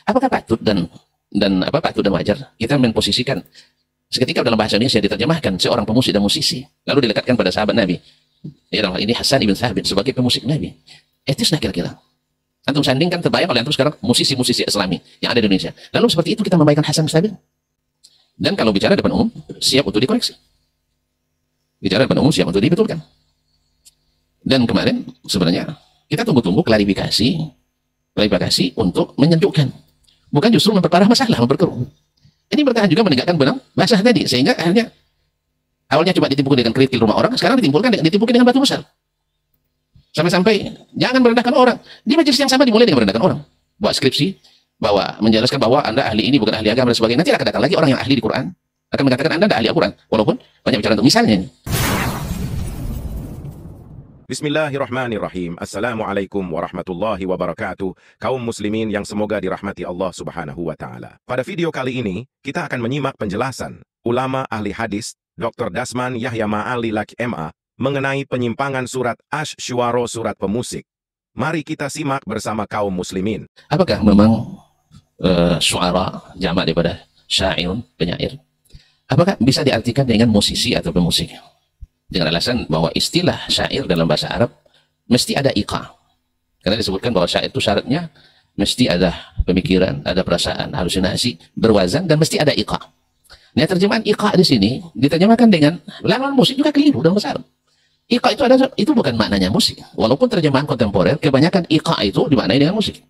Apakah patut dan wajar kita memposisikan seketika dalam bahasa Indonesia diterjemahkan seorang pemusik dan musisi lalu dilekatkan pada sahabat Nabi, ya dalam hal ini Hasan ibn Thabit sebagai pemusik Nabi? Etis nah kira-kira? Antum sandingkan, terbayang oleh antum sekarang musisi-musisi Islami yang ada di Indonesia. Lalu seperti itu kita membaikkan Hasan bin Thabit? Dan kalau bicara depan umum, siap untuk dikoreksi. Bicara depan umum, siap untuk dibetulkan. Dan kemarin sebenarnya kita tunggu-tunggu klarifikasi untuk menyejukkan. Bukan justru memperparah masalah, memperkeruh. Ini bertahan juga menegakkan benang basah tadi, sehingga akhirnya awalnya coba ditimpukan dengan kerikil rumah orang, sekarang ditimpukan dengan batu besar. Sampai-sampai jangan merendahkan orang. Di majelis yang sama dimulai dengan merendahkan orang. Buat skripsi, menjelaskan bahwa Anda ahli ini bukan ahli agama dan sebagainya. Nanti akan datang lagi orang yang ahli di Quran, akan mengatakan Anda tidak ahli Al-Quran. Walaupun banyak bicara untuk misalnya ini. Bismillahirrahmanirrahim. Assalamualaikum warahmatullahi wabarakatuh. Kaum muslimin yang semoga dirahmati Allah subhanahu wa ta'ala. Pada video kali ini, kita akan menyimak penjelasan ulama ahli hadis, Dr. Dasman Yahya Ma'ali Laki MA, mengenai penyimpangan surat Asy-Syu'ara, surat pemusik. Mari kita simak bersama kaum muslimin. Apakah memang syu'ara jamak daripada syair, penyair? Apakah bisa diartikan dengan musisi atau pemusik? Dengan alasan bahwa istilah syair dalam bahasa Arab mesti ada iqa. Karena disebutkan bahwa syair itu syaratnya mesti ada pemikiran, ada perasaan, halusinasi, berwazan, dan mesti ada iqa. Nah, terjemahan iqa di sini diterjemahkan dengan lawan musik juga keliru dalam bahasa Arab. Iqa itu bukan maknanya musik. Walaupun terjemahan kontemporer kebanyakan iqa itu dimaknai dengan musik.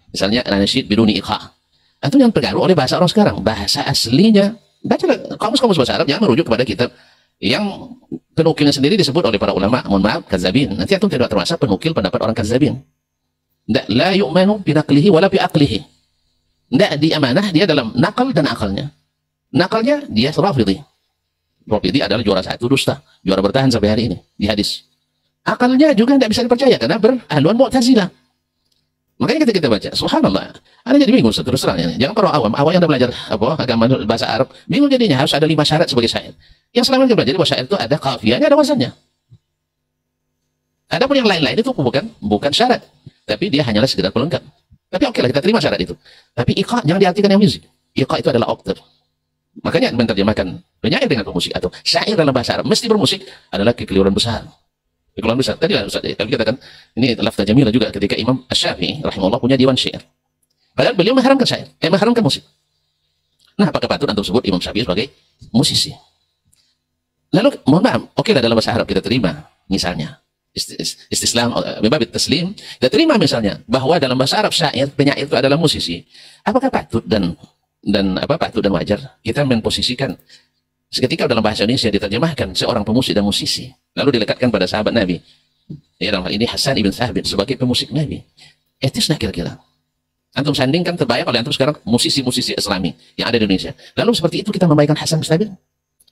Misalnya nasyid biduni iqa. Itu yang tergaruh oleh bahasa orang sekarang. Bahasa aslinya, baca kamus-kamus bahasa Arab, jangan merujuk kepada kitab yang penukilnya sendiri disebut oleh para ulama, mohon maaf, kadzabin. Nanti antum tidak termasuk penukil pendapat orang kadzabin. La yu'manu bi naqlihi wala bi aqlihi. Tidak diamanah dia dalam nakal dan akalnya. Nakalnya dia Rafidhi. Rafidhi adalah juara satu dusta, juara bertahan sampai hari ini di hadis. Akalnya juga tidak bisa dipercaya karena berhaluan Mu'tazilah. Makanya ketika kita baca, subhanallah, ada jadi bingung terus terang. Jangan para awam yang udah belajar agama bahasa Arab, bingung jadinya harus ada 5 syarat sebagai syair. Yang selama ini kita belajar bahwa syair itu ada kafiyahnya, ada wazannya. Adapun yang lain-lain itu bukan syarat, tapi dia hanyalah sekedar pelengkap. Tapi oke lah, kita terima syarat itu. Tapi iqa jangan diartikan yang musik. Iqa itu adalah oktav. Makanya menerjemahkan penyair dengan pemusik atau syair dalam bahasa Arab mesti bermusik adalah kekeliruan besar. Kekeliruan besar. Tadi Ustaz, kami katakan ini lafaz jamilah juga ketika Imam Asy-Syafi'i rahimahullah punya diwan syair. Padahal beliau mengharamkan syair, mengharamkan musik. Nah, apakah patut antum sebut Imam Syafi'i sebagai musisi? Lalu, mohon maaf, oke lah dalam bahasa Arab kita terima, misalnya istislam, bebabit taslim, kita terima misalnya bahwa dalam bahasa Arab syair, penyair itu adalah musisi. Apakah patut dan wajar kita memposisikan seketika dalam bahasa Indonesia diterjemahkan seorang pemusik dan musisi lalu dilekatkan pada sahabat Nabi, ya dalam hal ini Hasan ibn Thabit sebagai pemusik Nabi? Etis nah kira-kira? Antum sandingkan, terbayang oleh antum sekarang musisi-musisi Islami yang ada di Indonesia. Lalu seperti itu kita membaikkan Hasan bin Thabit?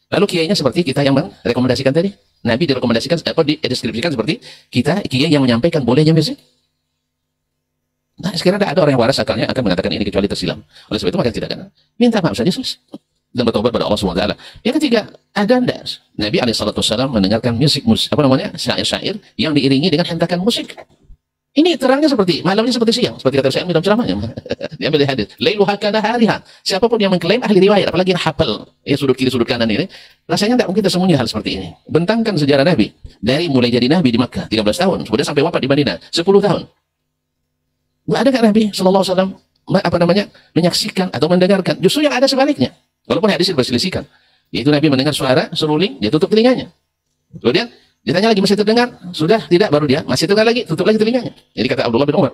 Lalu kiainya seperti kita yang merekomendasikan tadi, Nabi direkomendasikan dideskripsikan seperti kita kiai yang menyampaikan bolehnya musik. Nah, sekarang ada orang yang waras akalnya akan mengatakan ini kecuali tersilam. Oleh sebab itu maka tidak akan minta maaf saja selesai dan bertobat pada Allah SWT. Yang ketiga, ada Nabi SAW mendengarkan syair-syair yang diiringi dengan hentakan musik. Ini terangnya seperti malamnya seperti siang, seperti kata Syekh dalam ceramahnya. Diambil dari hadis. Lailuha kana hariha. Siapapun yang mengklaim ahli riwayat, apalagi yang hafal sudut kiri sudut kanan ini, rasanya tidak mungkin tersembunyi hal seperti ini. Bentangkan sejarah Nabi dari mulai jadi Nabi di Makkah 13 tahun, kemudian sampai wafat di Madinah 10 tahun. Nggak ada kan Nabi Sallallahu Alaihi Wasallam menyaksikan atau mendengarkan? Justru yang ada sebaliknya. Walaupun hadis diperselisihkan, yaitu Nabi mendengar suara seruling, dia tutup telinganya. Kemudian ditanya lagi, masih terdengar? Sudah tidak, baru dia masih terdengar lagi, tutup lagi telinganya. Jadi kata Abdullah bin Umar.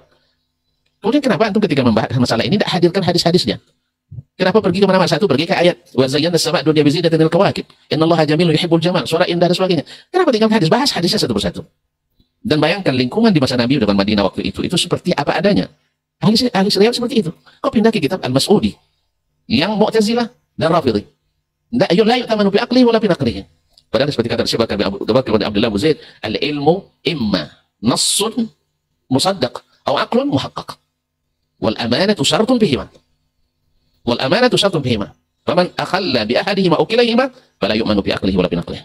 Kemudian kenapa antum ketika membahas masalah ini tidak hadirkan hadis-hadisnya? Kenapa pergi ke mana-mana? Satu, pergi ke ayat wa zayyana as-sama'a dunya bi zinatil kawakib. Innallaha jamilun yuhibbul jamal. Suara indah dan sebagainya. Kenapa tinggal hadis? Bahas hadisnya satu persatu. Dan bayangkan lingkungan di masa Nabi depan Madinah waktu itu seperti apa adanya. Ahli riwayat seperti itu. Kau pindah ke kitab Al-Mas'udi yang Mu'tazilah dan Rafidhi. La yu'tamanu bi aqlihi wala bi naqlihi. Padahal seperti kata Syekh Bakar bin Abdullah Abu Zaid, al-ilmu imma nassun musaddaq atau aqlun muhaqqaq. Wal amanatu syartun bihima. Wal amanatu syartun bihima. Faman akhalla bi ahadihima aw kilayhima fala yu'manu bi aqlihi wala bi naqlihi.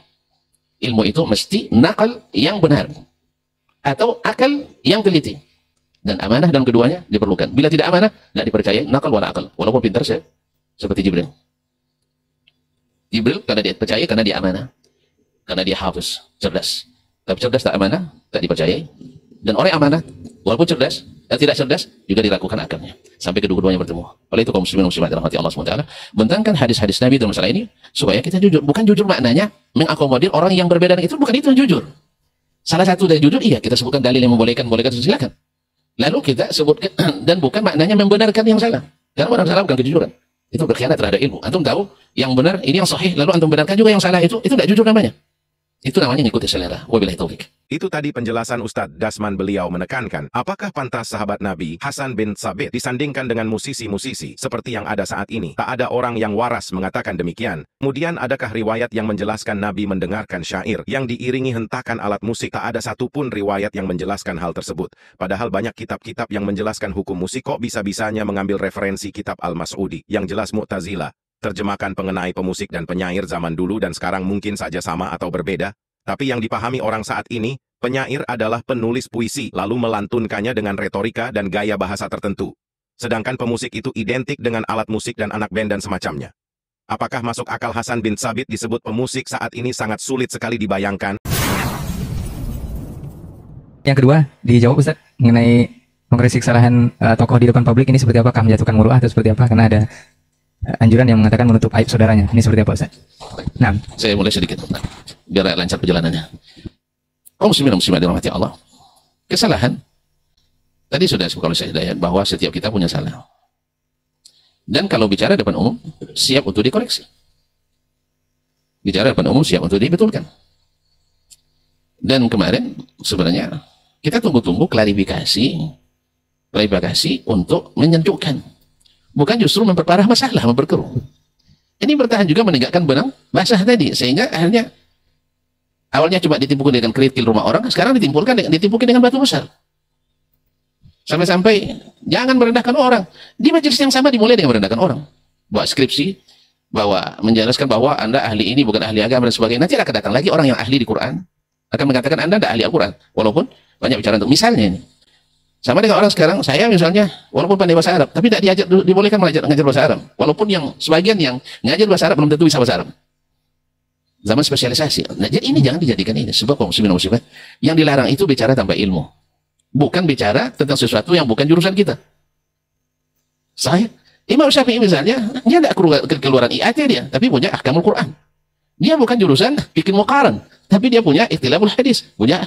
Ilmu itu mesti nakal yang benar atau akal yang teliti. Dan amanah dalam keduanya diperlukan. Bila tidak amanah, tidak dipercayai, nakal wala akal. Walaupun pintar seperti Jibril. Jibril karena dia percaya, karena dia amanah. Karena dia hafiz, cerdas. Tapi cerdas tak amanah, tak dipercayai. Dan orang yang amanah, walaupun cerdas, dan tidak cerdas, juga diragukan akalnya. Sampai kedua-duanya bertemu. Oleh itu kaum muslimin muslimat dirahmati Allah SWT, bentangkan hadis-hadis Nabi dalam masalah ini, supaya kita jujur. Bukan jujur maknanya, mengakomodir orang yang berbeda dengan itu, bukan itu yang jujur. Salah satu dari jujur, iya, kita sebutkan dalil yang membolehkan, silakan. Lalu kita sebutkan, dan bukan maknanya membenarkan yang salah. Karena orang salah bukan kejujuran. Itu berkhianat terhadap ilmu. Antum tahu, yang benar, ini yang sahih, lalu antum benarkan juga yang salah itu tidak jujur namanya. Itu namanya ngikuti selera. Wabillahi taufik. Itu tadi penjelasan Ustadz Dasman. Beliau menekankan, apakah pantas sahabat Nabi Hasan bin Thabit disandingkan dengan musisi-musisi seperti yang ada saat ini? Tak ada orang yang waras mengatakan demikian. Kemudian adakah riwayat yang menjelaskan Nabi mendengarkan syair yang diiringi hentakan alat musik? Tak ada satupun riwayat yang menjelaskan hal tersebut. Padahal banyak kitab-kitab yang menjelaskan hukum musik, kok bisa-bisanya mengambil referensi kitab Al-Mas'udi yang jelas Mu'tazilah. Terjemahkan pengenai pemusik dan penyair zaman dulu dan sekarang mungkin saja sama atau berbeda. Tapi yang dipahami orang saat ini, penyair adalah penulis puisi lalu melantunkannya dengan retorika dan gaya bahasa tertentu. Sedangkan pemusik itu identik dengan alat musik dan anak band dan semacamnya. Apakah masuk akal Hasan bin Thabit disebut pemusik saat ini? Sangat sulit sekali dibayangkan. Yang kedua, dijawab Ustaz mengenai mengoreksi kesalahan tokoh di depan publik ini seperti apakah menjatuhkan muruah atau seperti apa, karena ada anjuran yang mengatakan menutup aib saudaranya. Ini seperti apa Ustaz? Nah, saya mulai sedikit biar lancar perjalanannya. Kaum muslimin dan muslimat dirahmati Allah. Kesalahan tadi sudah disebutkan oleh Syekh Hidayat bahwa setiap kita punya salah. Dan kalau bicara depan umum, siap untuk dikoreksi. Bicara depan umum siap untuk dibetulkan. Dan kemarin sebenarnya kita tunggu-tunggu klarifikasi untuk menyejukkan. Bukan justru memperparah masalah, memperkeruh. Ini bertahan juga menegakkan benang basah tadi, sehingga akhirnya awalnya cuma ditimbulkan dengan kerikil rumah orang, sekarang ditimpukin dengan batu besar. Sampai-sampai jangan merendahkan orang. Di majelis yang sama dimulai dengan merendahkan orang. Bawa skripsi, menjelaskan bahwa Anda ahli ini bukan ahli agama dan sebagainya. Nanti akan datang lagi orang yang ahli di Quran akan mengatakan Anda tidak ahli Al-Quran, walaupun banyak bicara untuk misalnya ini. Sama dengan orang sekarang, saya misalnya, walaupun pandai bahasa Arab, tapi tidak dibolehkan mengajar bahasa Arab. Walaupun yang sebagian yang ngajar bahasa Arab belum tentu bisa bahasa Arab. Zaman spesialisasi. Nah, jadi ini jangan dijadikan ini. Sebab kaum muslimin dan muslimat, yang dilarang itu bicara tanpa ilmu. Bukan bicara tentang sesuatu yang bukan jurusan kita. Saya, Imam Syafi'i misalnya, dia tidak keluaran IAT dia, tapi punya ahkamul Quran. Dia bukan jurusan fikih muqaran, tapi dia punya ikhtilaful hadis, punya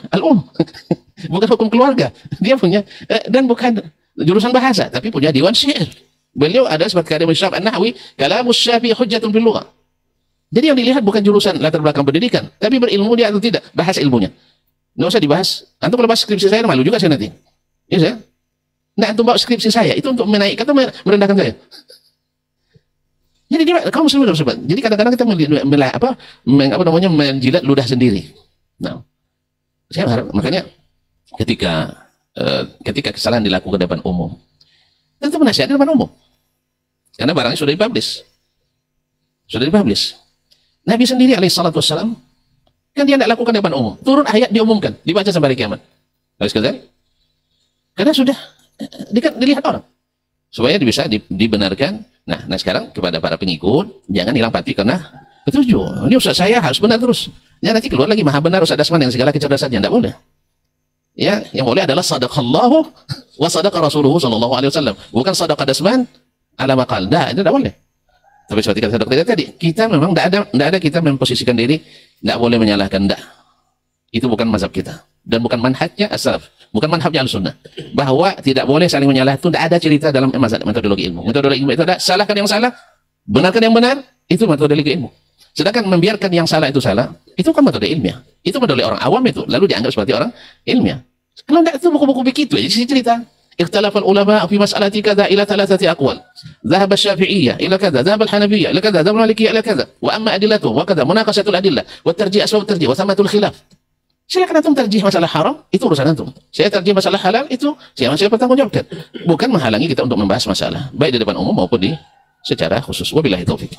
bukan hukum keluarga. Dia punya dan bukan jurusan bahasa, tapi punya diwan syair. Beliau ada seperti kata Imam An-Nahwi, kalamus Syafi'i hujjatun fil lughah. Jadi yang dilihat bukan jurusan latar belakang pendidikan, tapi berilmu dia atau tidak, bahas ilmunya. Nggak usah dibahas. Antum kalau bahas skripsi saya malu juga saya nanti. Ya saya. Nah, antum bawa skripsi saya itu untuk menaikkan atau merendahkan saya? Jadi dia, kaum muslimin dan muslimat. Jadi kadang-kadang kita menjilat ludah sendiri. Nah, saya harap makanya ketika kesalahan dilakukan di depan umum, tentu menasihat di depan umum. Karena barangnya sudah dipublish. Nabi sendiri alaihissalatu wassalam, kan dia tidak lakukan di depan umum. Turun ayat diumumkan, dibaca sampai hari kiamat. Karena sudah dilihat orang. Supaya bisa dibenarkan. Nah sekarang kepada para pengikut, jangan hilang pati karena petunjuk. Ini ustaz saya harus benar terus. Ya nanti keluar lagi maha benar Ustaz Dasman yang segala kecerdasannya. Tidak boleh. Ya, yang boleh adalah sadaqallahu wa sadaqa rasuluhu sallallahu alaihi wasallam. Bukan sadaqa Dasman ala maqal. Itu tidak boleh. Tapi seperti kata dokter tadi, kita memang tidak ada kita memposisikan diri, tidak boleh menyalahkan, tidak. Itu bukan mazhab kita. Dan bukan manhajnya as-salaf, bukan manhajnya al-sunnah. Bahwa tidak boleh saling menyalahkan, itu tidak ada cerita dalam metodologi ilmu. Metodologi ilmu itu ada salahkan yang salah, benarkan yang benar, itu metodologi ilmu. Sedangkan membiarkan yang salah itu salah, itu kan metode ilmiah. Itu metode orang awam itu, lalu dianggap seperti orang ilmiah. Kalau tidak itu buku-buku begitu, jadi cerita. Ikhtilafal ulama fi mas'alati kadza ila thalathati aqwal. Dhahaba Syafi'iyyah ila kadza, dhahaba Al-Hanafiyyah ila kadza, dhahaba Malikiyyah ila kadza. Wa amma adillatuhu wa kadza, munaqashatul adillah wa tarjih asbab tarjih wa thamatul khilaf. Silakan antum tarjih masalah haram, itu urusan antum. Saya tarjih masalah halal, itu siapa bertanggungjawabkan. Bukan menghalangi kita untuk membahas masalah, baik di depan umum maupun di secara khusus. Wabillahi taufik.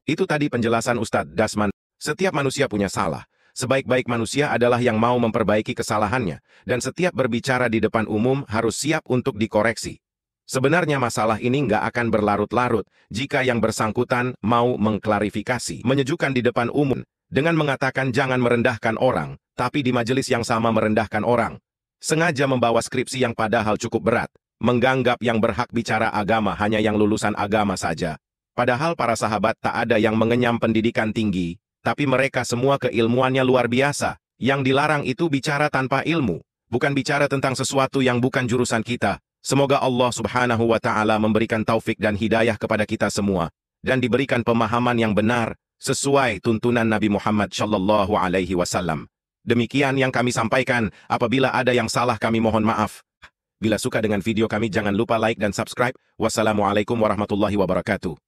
Itu tadi penjelasan Ustadz Dasman. Setiap manusia punya salah. sebaik-baik manusia adalah yang mau memperbaiki kesalahannya, dan setiap berbicara di depan umum harus siap untuk dikoreksi. Sebenarnya masalah ini nggak akan berlarut-larut jika yang bersangkutan mau mengklarifikasi. Menyejukkan di depan umum, dengan mengatakan jangan merendahkan orang, tapi di majelis yang sama merendahkan orang. Sengaja membawa skripsi yang padahal cukup berat, menganggap yang berhak bicara agama hanya yang lulusan agama saja. Padahal para sahabat tak ada yang mengenyam pendidikan tinggi, tapi mereka semua keilmuannya luar biasa. Yang dilarang itu bicara tanpa ilmu, bukan bicara tentang sesuatu yang bukan jurusan kita. Semoga Allah Subhanahu wa Ta'ala memberikan taufik dan hidayah kepada kita semua, dan diberikan pemahaman yang benar sesuai tuntunan Nabi Muhammad Shallallahu Alaihi Wasallam. Demikian yang kami sampaikan. Apabila ada yang salah kami mohon maaf. Bila suka dengan video kami jangan lupa like dan subscribe. Wassalamualaikum warahmatullahi wabarakatuh.